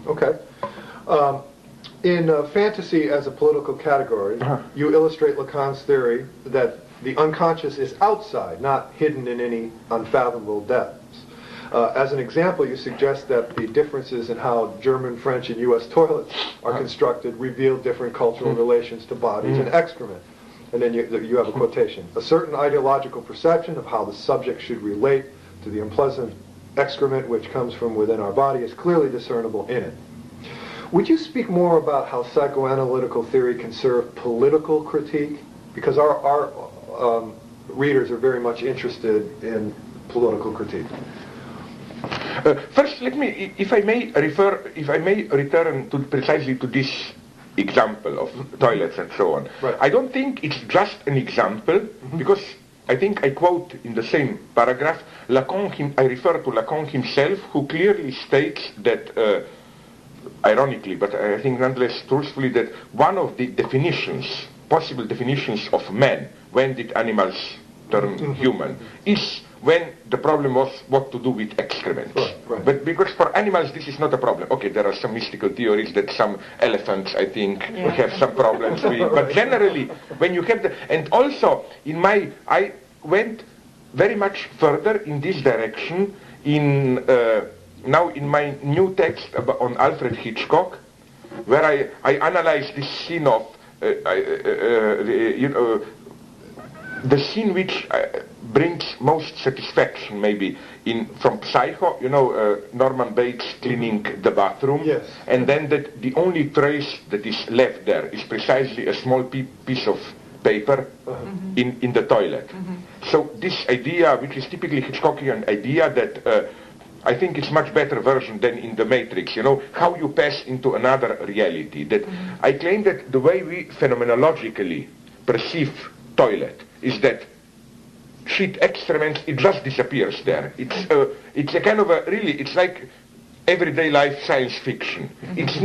Okay. In fantasy as a political category, you illustrate Lacan's theory that the unconscious is outside, not hidden in any unfathomable depths. As an example, you suggest that the differences in how German, French, and U.S. toilets are constructed reveal different cultural relations to bodies and excrement. And then you have a quotation. A certain ideological perception of how the subject should relate to the unpleasant excrement which comes from within our body is clearly discernible in it. Would you speak more about how psychoanalytical theory can serve political critique? Because our readers are very much interested in political critique. First, let me, if I may return to precisely to this example of toilets and so on. Right. I don't think it's just an example, because I think I quote in the same paragraph, I refer to Lacan himself, who clearly states that, ironically, but I think nonetheless truthfully, that one of the definitions, possible definitions of man, when did animals turn human, is when the problem was what to do with excrement. Right. But because for animals this is not a problem. Okay, there are some mystical theories that some elephants, I think, have some problems with. But generally, when you have the... And also, I went very much further in this direction now in my new text on Alfred Hitchcock, where I analyze this scene of, the scene which brings most satisfaction, maybe, from Psycho, Norman Bates cleaning the bathroom, yes. And then that the only trace that is left there is precisely a small piece of paper in the toilet. So this idea, which is typically Hitchcockian idea, that I think it's much better version than in The Matrix, how you pass into another reality. That I claim that the way we phenomenologically perceive toilet is that shit, excrement, it just disappears there. It's a kind of it's like everyday life science fiction. It's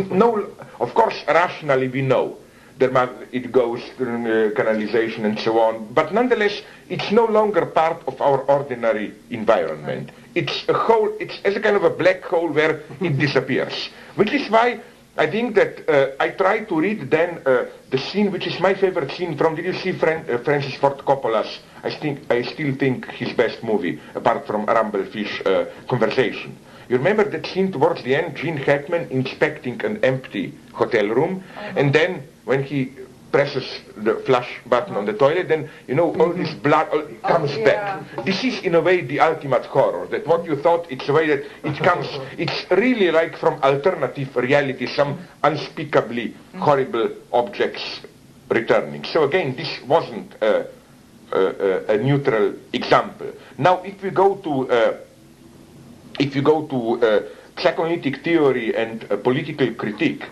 of course, rationally we know it goes through canalization and so on, but nonetheless, it's no longer part of our ordinary environment. It's as a kind of a black hole where it disappears, which is why I think that I try to read then the scene, which is my favorite scene from, did you see Francis Ford Coppola's, I still think his best movie, apart from Rumblefish, Conversation. You remember that scene towards the end, Gene Hackman inspecting an empty hotel room, and then when he presses the flush button on the toilet, then, all this blood comes back. This is, in a way, the ultimate horror, that what you thought, it's a way that it comes, it's really like from alternative reality, some unspeakably horrible objects returning. So again, this wasn't a neutral example. Now, if you go to psychoanalytic theory and political critique,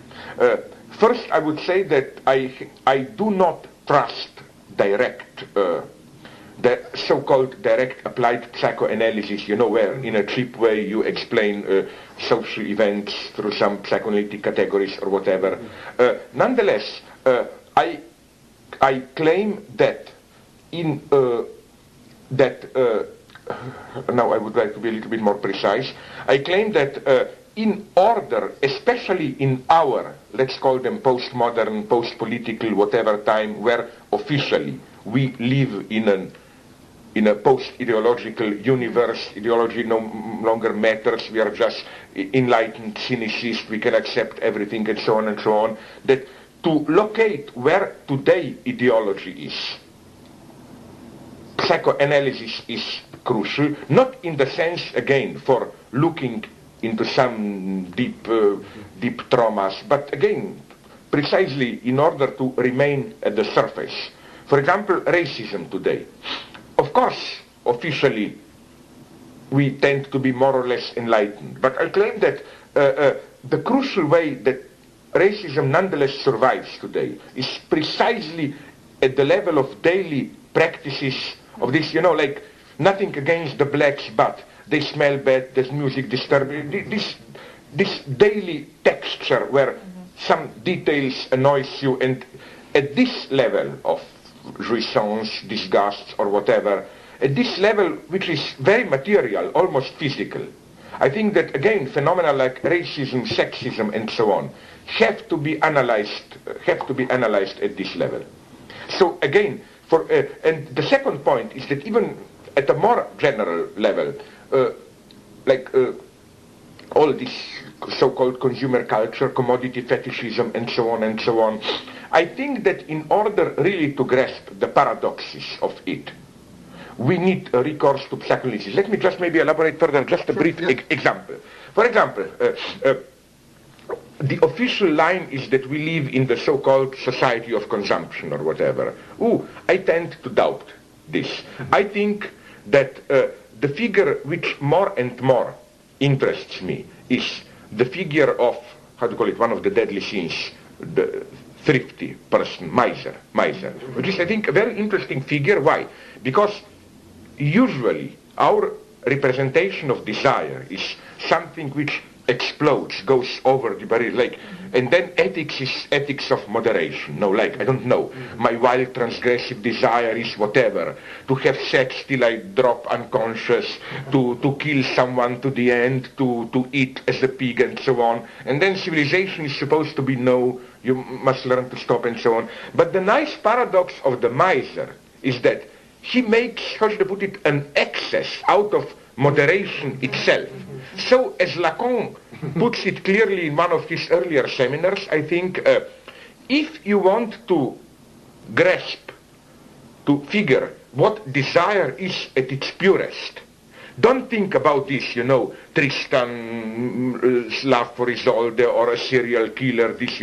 first, I would say that I do not trust the so-called direct applied psychoanalysis, where in a cheap way you explain social events through some psychoanalytic categories or whatever. Nonetheless, I claim that now I would like to be a little bit more precise. I claim that in order, especially in our, let's call them postmodern, post-political, whatever time, where officially we live in a post-ideological universe, ideology no longer matters, we are just enlightened cynicists, we can accept everything and so on, that to locate where today ideology is, psychoanalysis is crucial, not in the sense, again, for looking into some deep traumas, but again, precisely in order to remain at the surface. For example, racism today. Of course, officially, we tend to be more or less enlightened, but I claim that the crucial way that racism nonetheless survives today is precisely at the level of daily practices of this, like nothing against the blacks, but they smell bad, there's music disturbing, this daily texture where some details annoys you, and at this level of jouissance, disgust, or whatever, at this level which is very material, almost physical, I think that, again, phenomena like racism, sexism, and so on have to be analyzed at this level. So again, and the second point is that even at a more general level, all this so-called consumer culture, commodity fetishism, and so on, I think that in order really to grasp the paradoxes of it, we need a recourse to psychoanalysis. Let me just maybe elaborate further, just a brief example. For example, the official line is that we live in the so-called society of consumption or whatever. I tend to doubt this. I think that the figure which more and more interests me is the figure of, how to call it, one of the deadly sins, the thrifty person, miser, which is, I think, a very interesting figure. Why? Because usually our representation of desire is something which explodes, goes over the barrier, and then ethics is ethics of moderation. No, I don't know, my wild transgressive desire is whatever, to have sex till I drop unconscious, to kill someone to the end, to eat as a pig, and so on. And then civilization is supposed to be no, you must learn to stop, and so on. But the nice paradox of the miser is that he makes, how should I put it, an excess out of moderation itself. So, as Lacan puts it clearly in one of his earlier seminars, I think, if you want to grasp, to figure what desire is at its purest, don't think about this, Tristan, love for Isolde, or a serial killer, this,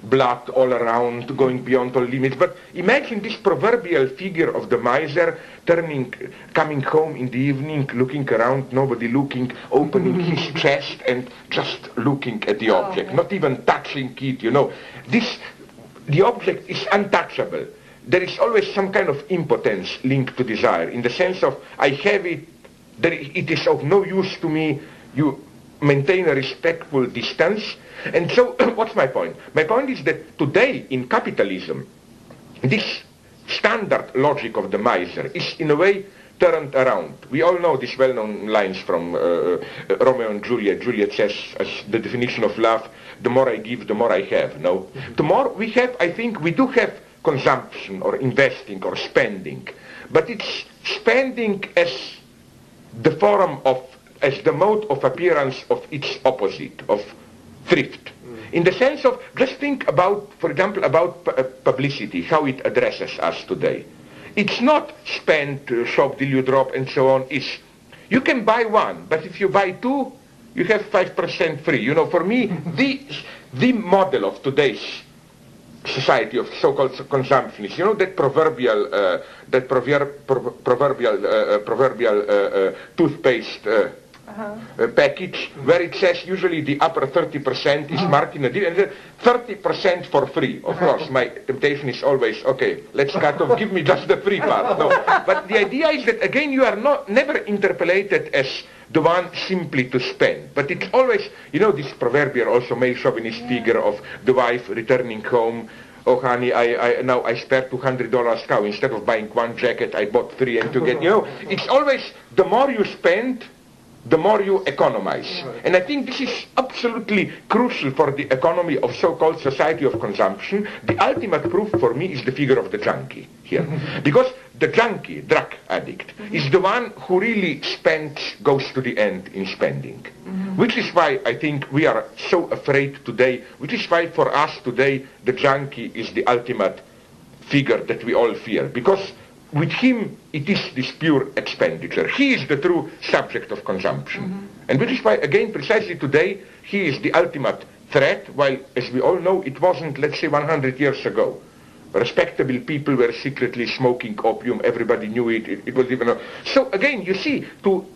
blood all around, going beyond all limits. But imagine this proverbial figure of the miser coming home in the evening, looking around, nobody looking, opening his chest and just looking at the object, not even touching it, the object is untouchable. There is always some kind of impotence linked to desire, in the sense of, I have it, it is of no use to me, you maintain a respectful distance. And so, what's my point? My point is that today in capitalism, this standard logic of the miser is in a way turned around. We all know these well-known lines from Romeo and Juliet. Juliet says, as the definition of love, the more I give, the more I have, no? The more we have, I think we do have consumption or investing or spending, but it's spending as the form of, as the mode of appearance of its opposite, of thrift. In the sense of, just think about, for example, about publicity, how it addresses us today. It's not spend, shop till you drop, and so on. It's, you can buy one, but if you buy two, you have 5% free. For me, the model of today's society of so-called consumptionists, that proverbial toothpaste package, where it says usually the upper 30% is marked in a deal, and then 30% for free. Of course, my temptation is always, okay, let's cut off, give me just the free part. No. But the idea is that, again, you are never interpolated as the one simply to spend. But it's always, this proverbial also male chauvinist figure of the wife returning home. Oh, honey, now I spared $200 cow. Instead of buying one jacket, I bought three, and to get, it's always, the more you spend, the more you economize. And I think this is absolutely crucial for the economy of so-called society of consumption. The ultimate proof for me is the figure of the junkie here. Because the junkie, drug addict, is the one who really goes to the end in spending. Which is why I think we are so afraid today, which is why for us today the junkie is the ultimate figure that we all fear. Because with him, it is this pure expenditure. He is the true subject of consumption. And which is why, again, precisely today, he is the ultimate threat, while, as we all know, it wasn't, let's say, 100 years ago. Respectable people were secretly smoking opium, everybody knew it, it was even... So, again, you see, to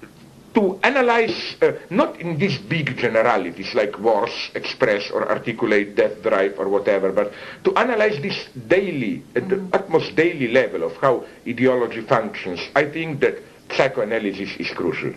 analyze, not in these big generalities like wars, express or articulate death drive or whatever, but to analyze this daily, at the utmost daily level of how ideology functions, I think that psychoanalysis is crucial.